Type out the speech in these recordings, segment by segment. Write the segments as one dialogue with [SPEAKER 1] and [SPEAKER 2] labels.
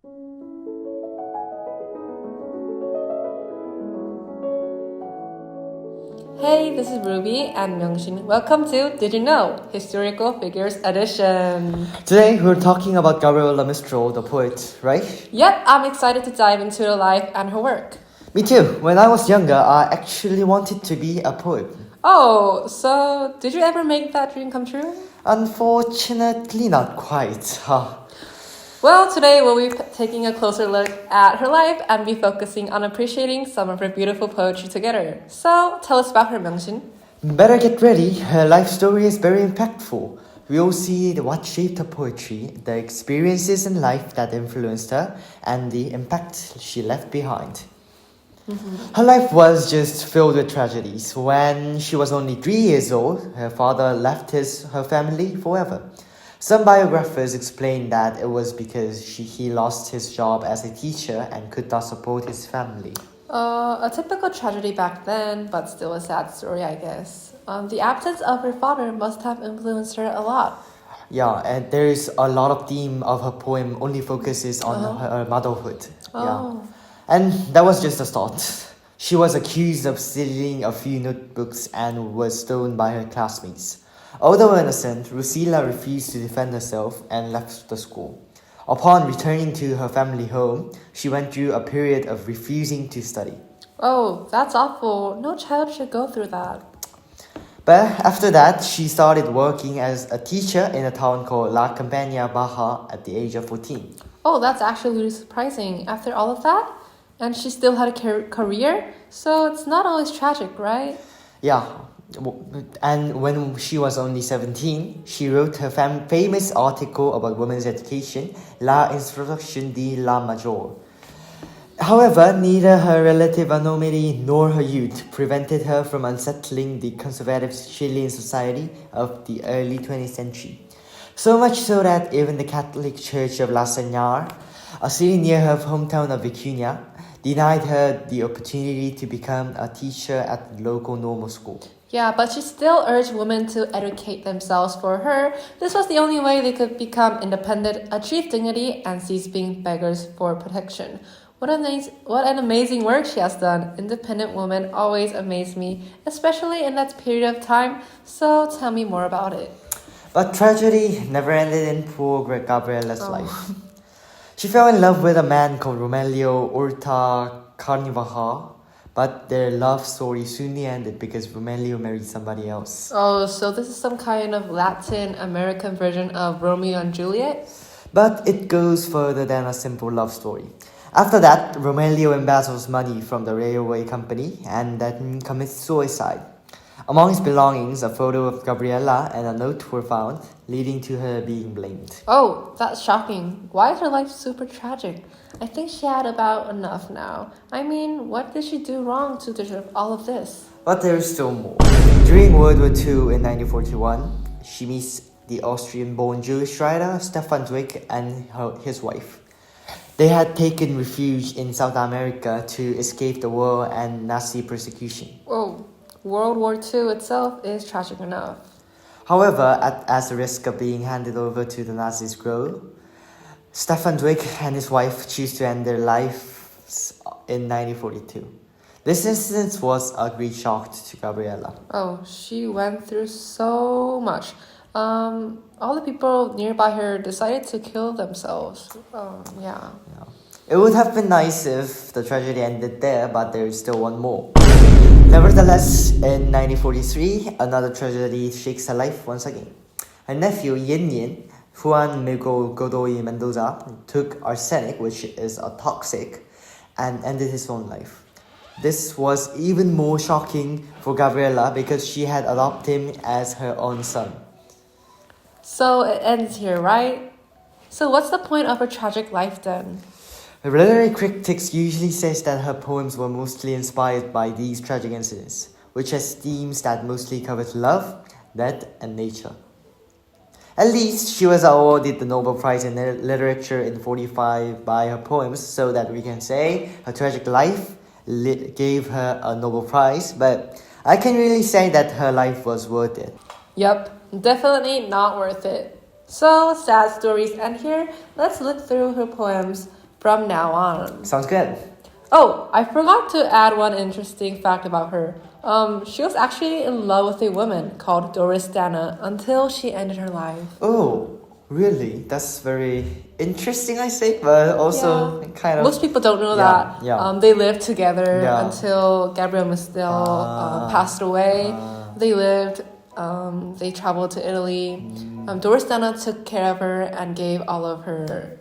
[SPEAKER 1] Hey, this is Ruby and Myeongshin. Welcome to Did You Know? Historical Figures Edition.
[SPEAKER 2] Today we're talking about Gabriela Mistral, the poet, right?
[SPEAKER 1] Yep, I'm excited to dive into her life and her work.
[SPEAKER 2] Me too. When I was younger, I actually wanted to be a poet.
[SPEAKER 1] Oh, so did you ever make that dream come true?
[SPEAKER 2] Unfortunately, not quite.
[SPEAKER 1] Well, today we'll be taking a closer look at her life and be focusing on appreciating some of her beautiful poetry together. So, tell us about her, Myeongshin.
[SPEAKER 2] Better get ready. Her life story is very impactful. We'll see what shaped her poetry, the experiences in life that influenced her, and the impact she left behind. Her life was just filled with tragedies. When she was only 3 years old, her father left her family forever. Some biographers explain that it was because he lost his job as a teacher and could not support his family.
[SPEAKER 1] A typical tragedy back then, but still a sad story, I guess. The absence of her father must have influenced her a lot.
[SPEAKER 2] Yeah, and there is a lot of theme of her poem only focuses on her motherhood. Yeah. And that was just the start. She was accused of stealing a few notebooks and was stoned by her classmates. Although innocent, Rusila refused to defend herself and left the school. Upon returning to her family home, she went through a period of refusing to study.
[SPEAKER 1] Oh, that's awful. No child should go through that.
[SPEAKER 2] But after that, she started working as a teacher in a town called La Campagna Baja at the age of 14.
[SPEAKER 1] Oh, that's actually really surprising. After all of that? And she still had a career? So it's not always tragic, right?
[SPEAKER 2] Yeah. And when she was only 17, she wrote her famous article about women's education, La Instruction de la Major. However, neither her relative anonymity nor her youth prevented her from unsettling the conservative Chilean society of the early 20th century. So much so that even the Catholic Church of La Señor, a city near her hometown of Vicuña, denied her the opportunity to become a teacher at the local normal school.
[SPEAKER 1] Yeah, but she still urged women to educate themselves. For her, this was the only way they could become independent, achieve dignity, and cease being beggars for protection. What an amazing work she has done. Independent women always amaze me, especially in that period of time. So tell me more about it.
[SPEAKER 2] But tragedy never ended in poor Gabriela's life. She fell in love with a man called Romelio Orta Carnivaja, but their love story soon ended because Romelio married somebody else.
[SPEAKER 1] Oh, so this is some kind of Latin American version of Romeo and Juliet?
[SPEAKER 2] But it goes further than a simple love story. After that, Romelio embezzles money from the railway company and then commits suicide. Among his belongings, a photo of Gabriela and a note were found, leading to her being blamed.
[SPEAKER 1] Oh, that's shocking. Why is her life super tragic? I think she had about enough now. I mean, what did she do wrong to deserve all of this?
[SPEAKER 2] But there is still more. During World War II in 1941, she meets the Austrian-born Jewish writer Stefan Zweig and his wife. They had taken refuge in South America to escape the war and Nazi persecution.
[SPEAKER 1] Oh, World War II itself is tragic enough.
[SPEAKER 2] However, as the risk of being handed over to the Nazis grew, Stefan Zweig and his wife choose to end their lives in 1942. This incident was a great shock to Gabriela.
[SPEAKER 1] Oh, she went through so much. All the people nearby her decided to kill themselves. Yeah.
[SPEAKER 2] It would have been nice if the tragedy ended there, but there is still one more. Nevertheless, in 1943, another tragedy shakes her life once again. Her nephew, Yin Yin, Juan Miguel Godoy Mendoza, took arsenic, which is a toxic, and ended his own life. This was even more shocking for Gabriela because she had adopted him as her own son.
[SPEAKER 1] So it ends here, right? So what's the point of her tragic life then?
[SPEAKER 2] Literary critics usually says that her poems were mostly inspired by these tragic incidents, which has themes that mostly covered love, death, and nature. At least she was awarded the Nobel Prize in Literature in 1945 by her poems, so that we can say her tragic life gave her a Nobel Prize, but I can really say that her life was worth it.
[SPEAKER 1] Yup, definitely not worth it. So, sad stories end here. Let's look through her poems. from now on.
[SPEAKER 2] Sounds good.
[SPEAKER 1] Oh, I forgot to add one interesting fact about her. She was actually in love with a woman called Doris Dana until she ended her life.
[SPEAKER 2] Oh, really? That's very interesting, I think, but also kind of...
[SPEAKER 1] Most people don't know that.
[SPEAKER 2] Yeah.
[SPEAKER 1] They lived together until Gabriela Mistral passed away. They lived, they traveled to Italy. Doris Dana took care of her and gave all of her,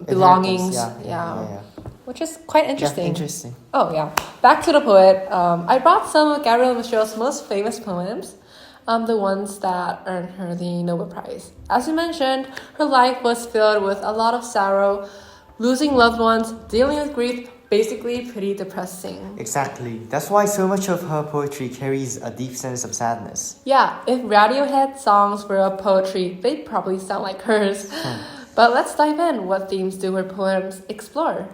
[SPEAKER 1] belongings. Which is quite interesting.
[SPEAKER 2] Yeah, interesting.
[SPEAKER 1] Oh, yeah. Back to the poet. I brought some of Gabriela Mistral's most famous poems, the ones that earned her the Nobel Prize. As you mentioned, her life was filled with a lot of sorrow, losing loved ones, dealing with grief, basically pretty depressing.
[SPEAKER 2] Exactly. That's why so much of her poetry carries a deep sense of sadness.
[SPEAKER 1] Yeah, if Radiohead songs were a poetry, they'd probably sound like hers. But let's dive in. What themes do her poems explore?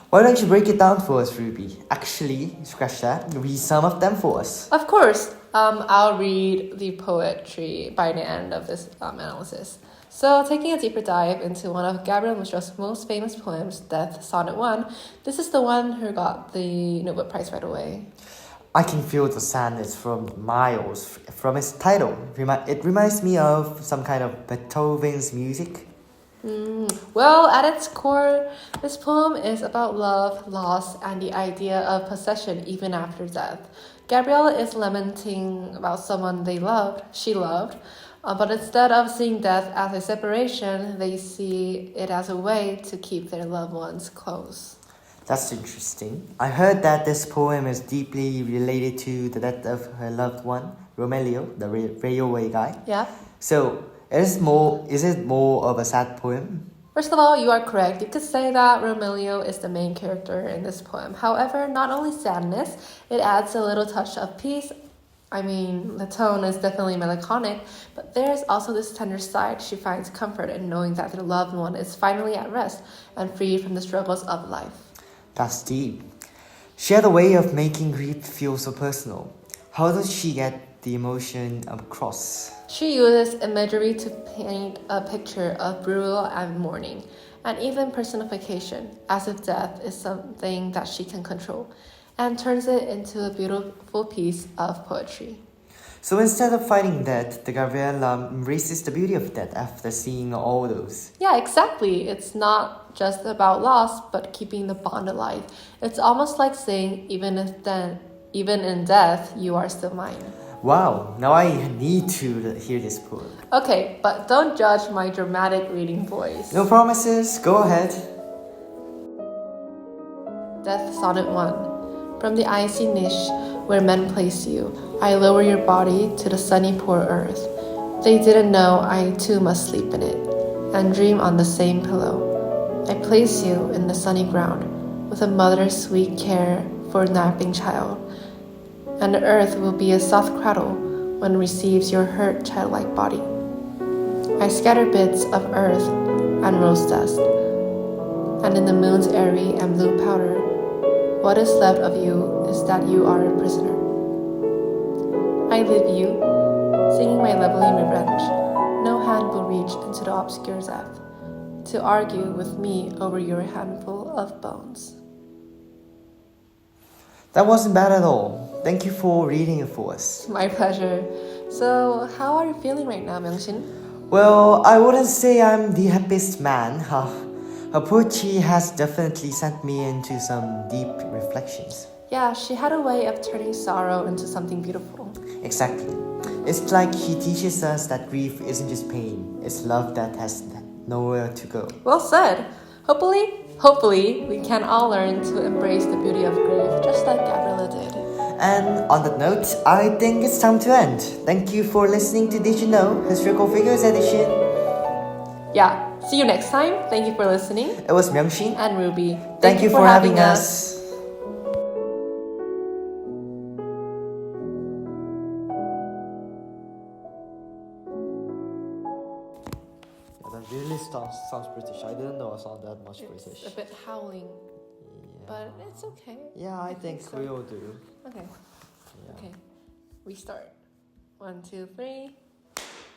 [SPEAKER 2] Why don't you break it down for us, Ruby? Actually, scratch that. Read some of them for us.
[SPEAKER 1] Of course. I'll read the poetry by the end of this analysis. So, taking a deeper dive into one of Gabriela Mistral's most famous poems, Death, Sonnet 1, this is the one who got the Nobel Prize right away.
[SPEAKER 2] I can feel the sadness from miles from its title. It reminds me of some kind of Beethoven's music.
[SPEAKER 1] Well, at its core, this poem is about love, loss, and the idea of possession even after death. Gabriela is lamenting about someone she loved, but instead of seeing death as a separation, they see it as a way to keep their loved ones close.
[SPEAKER 2] That's interesting. I heard that this poem is deeply related to the death of her loved one, Romelio, the railway guy.
[SPEAKER 1] Yeah.
[SPEAKER 2] So, is it more of a sad poem?
[SPEAKER 1] First of all, you are correct. You could say that Romelio is the main character in this poem. However, not only sadness, it adds a little touch of peace. I mean, the tone is definitely melancholic, but there's also this tender side. She finds comfort in knowing that her loved one is finally at rest and freed from the struggles of life.
[SPEAKER 2] That's deep. She had a way of making grief feel so personal. How does she get the emotion across?
[SPEAKER 1] She uses imagery to paint a picture of burial and mourning, and even personification, as if death is something that she can control, and turns it into a beautiful piece of poetry.
[SPEAKER 2] So instead of fighting death, the Gabriela embraces the beauty of death after seeing all those.
[SPEAKER 1] Yeah, exactly. It's not just about loss, but keeping the bond alive. It's almost like saying, even in death, you are still mine.
[SPEAKER 2] Wow, now I need to hear this poem.
[SPEAKER 1] Okay, but don't judge my dramatic reading voice.
[SPEAKER 2] No promises, go ahead.
[SPEAKER 1] Death Sonnet 1. From the icy niche where men place you, I lower your body to the sunny poor earth. They didn't know I too must sleep in it, and dream on the same pillow. I place you in the sunny ground, with a mother's sweet care for a napping child. And the earth will be a soft cradle when it receives your hurt childlike body. I scatter bits of earth and rose dust, and in the moon's airy and blue powder, what is left of you is that you are a prisoner. I leave you, singing my leveling revenge. No hand will reach into the obscure depth to argue with me over your handful of bones.
[SPEAKER 2] That wasn't bad at all. Thank you for reading it for us.
[SPEAKER 1] My pleasure. So, how are you feeling right now, Myeong-shin?
[SPEAKER 2] Well, I wouldn't say I'm the happiest man. Her poetry has definitely sent me into some deep reflections.
[SPEAKER 1] Yeah, she had a way of turning sorrow into something beautiful.
[SPEAKER 2] Exactly. It's like she teaches us that grief isn't just pain, it's love that has nowhere to go.
[SPEAKER 1] Well said. Hopefully, we can all learn to embrace the beauty of grief, just like Gabriela did.
[SPEAKER 2] And on that note, I think it's time to end. Thank you for listening to Did You Know? Historical Figures Edition.
[SPEAKER 1] Yeah, see you next time. Thank you for listening.
[SPEAKER 2] It was Myeong-shin
[SPEAKER 1] And Ruby.
[SPEAKER 2] Thank you for having us. That really sounds British. I didn't know I sound that much British.
[SPEAKER 1] A bit howling, but it's okay.
[SPEAKER 2] Yeah, I think we all do.
[SPEAKER 1] Okay.
[SPEAKER 2] Yeah.
[SPEAKER 1] Okay. Restart. 1, 2, 3.